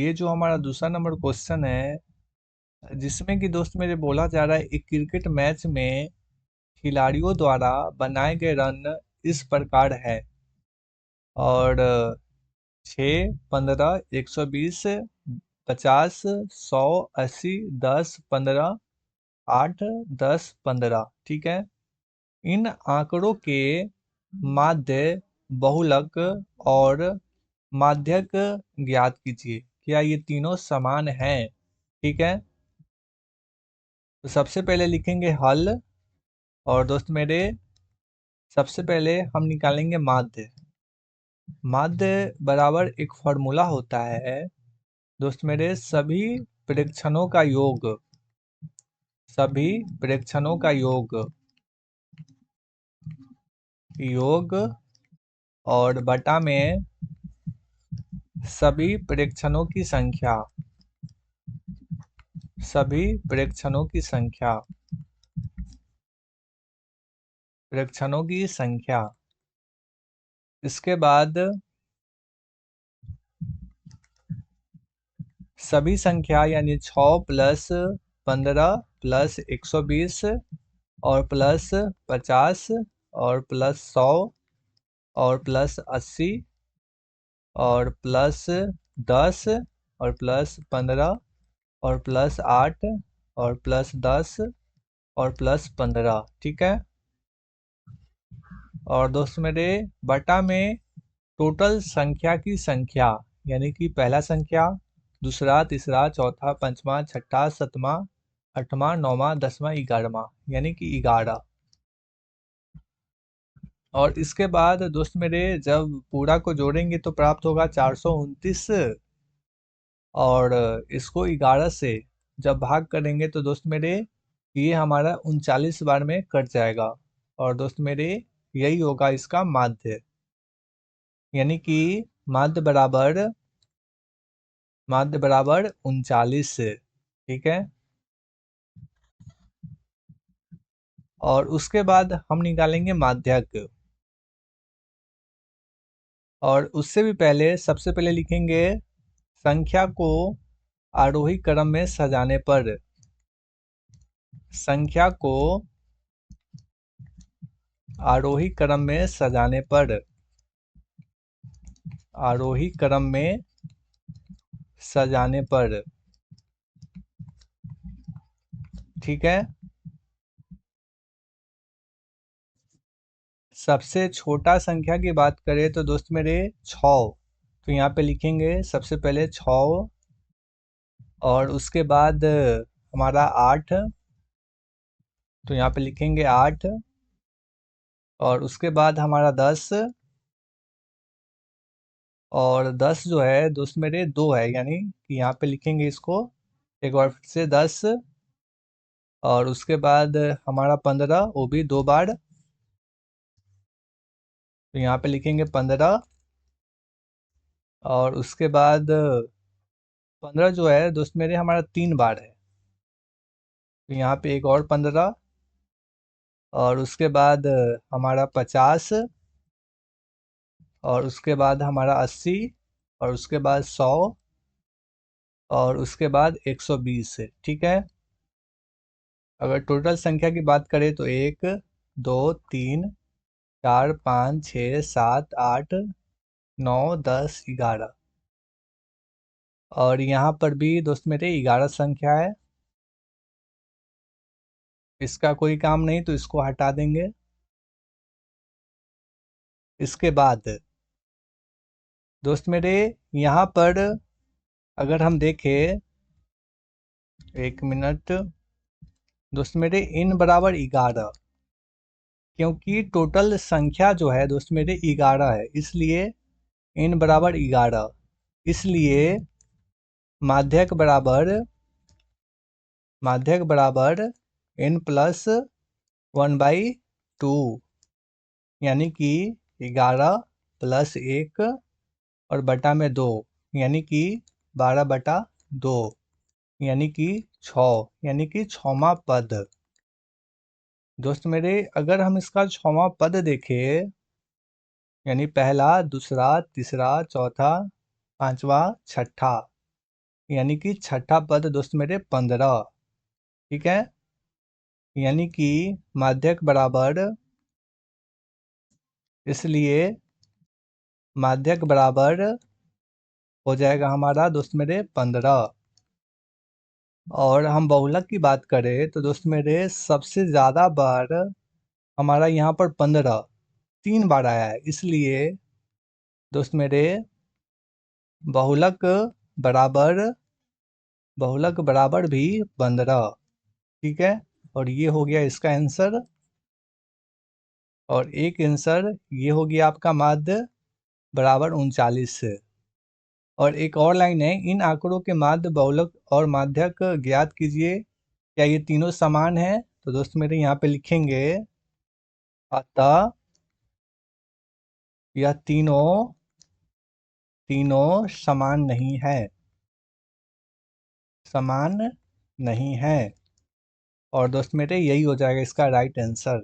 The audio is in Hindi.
ये जो हमारा दूसरा नंबर क्वेश्चन है, जिसमें कि दोस्त मेरे बोला जा रहा है एक क्रिकेट मैच में खिलाड़ियों द्वारा बनाए गए रन इस प्रकार है। और 6, 15, 120, 50, 100, 80, 10, 15, 8, 10, 15। ठीक है। इन आंकड़ों के माध्य, बहुलक और माध्यक ज्ञात कीजिए। क्या ये तीनों समान हैं? ठीक है। तो सबसे पहले लिखेंगे हल। और दोस्त मेरे सबसे पहले हम निकालेंगे माध्य। माध्य बराबर एक फॉर्मूला होता है दोस्त मेरे, सभी प्रेक्षणों का योग, सभी प्रेक्षणों का योग और बटा में सभी प्रेक्षणों की संख्या, सभी प्रेक्षणों की संख्या, प्रेक्षणों की संख्या। इसके बाद सभी संख्या यानी 6 प्लस 15 प्लस 120 और प्लस 50 और प्लस 100 और प्लस 80 और प्लस 10 और प्लस 15 और प्लस 8 और प्लस 10 और प्लस 15। ठीक है। और दोस्त मेरे बटा में टोटल संख्या की संख्या, यानी कि पहला संख्या, दूसरा, तीसरा, चौथा, पंचवा, छठा, सतवां, आठवां, नौवां, 10वां, 11वां, यानी कि 11। और इसके बाद दोस्त मेरे जब पूरा को जोड़ेंगे तो प्राप्त होगा 429। और इसको 11 से जब भाग करेंगे तो दोस्त मेरे ये हमारा 39 बार में कट जाएगा। और दोस्त मेरे यही होगा इसका माध्य, यानी कि माध्य बराबर 39। ठीक है। और उसके बाद हम निकालेंगे माध्यक। और उससे भी पहले सबसे पहले लिखेंगे संख्या को आरोही क्रम में सजाने पर, संख्या को आरोही क्रम में सजाने पर, आरोही क्रम में सजाने पर। ठीक है। सबसे छोटा संख्या की बात करें तो दोस्त मेरे 6, तो यहाँ पे लिखेंगे सबसे पहले 6। और उसके बाद हमारा 8, तो यहाँ पे लिखेंगे 8। और उसके बाद हमारा 10। और 10 जो है दोस्त मेरे 2 है, यानी कि यहाँ पे लिखेंगे इसको एक बार फिर से 10। और उसके बाद हमारा 15, वो भी 2 बार, तो यहाँ पे लिखेंगे 15। और उसके बाद 15 जो है दोस्त मेरे हमारा 3 बार है, तो यहाँ पे एक और 15। और उसके बाद हमारा 50। और उसके बाद हमारा 80। और उसके बाद 100। और उसके बाद 120 है। ठीक है। अगर टोटल संख्या की बात करें तो 1, 2, 3, 4, 5, 6, 7, 8, 9, 10, 11। और यहाँ पर भी दोस्त मेरे 11 संख्या है। इसका कोई काम नहीं तो इसको हटा देंगे। इसके बाद दोस्त मेरे यहाँ पर अगर हम देखें, एक मिनट, दोस्त मेरे इन बराबर 11, क्योंकि टोटल संख्या जो है दोस्त मेरे 11 है, इसलिए इन बराबर 11। इसलिए माध्यक बराबर, माध्यक बराबर n प्लस 1/2, यानी कि 11 प्लस 1 और बटा में 2, यानी कि 12/2, यानी कि 6, यानी कि 6वां पद। दोस्त मेरे अगर हम इसका 6वां पद देखें, यानी पहला, दूसरा, तीसरा, चौथा, पांचवा, छठा, यानी कि छठा पद दोस्त मेरे 15। ठीक है, यानी कि माध्यक बराबर, इसलिए माध्यक बराबर हो जाएगा हमारा दोस्त मेरे 15। और हम बहुलक की बात करें तो दोस्त मेरे सबसे ज़्यादा बार हमारा यहाँ पर 15 3 बार आया है, इसलिए दोस्त मेरे बहुलक बराबर भी 15। ठीक है, और ये हो गया इसका आंसर। और एक आंसर ये हो गया आपका माध्य बराबर 39 से। और एक और लाइन है, इन आंकड़ों के माध्य बहुलक और माध्यक ज्ञात कीजिए, क्या ये तीनों समान है? तो दोस्त मेरे यहाँ पे लिखेंगे, अतः यह तीनों समान नहीं है, समान नहीं है। और दोस्त मेरे यही हो जाएगा इसका राइट आंसर।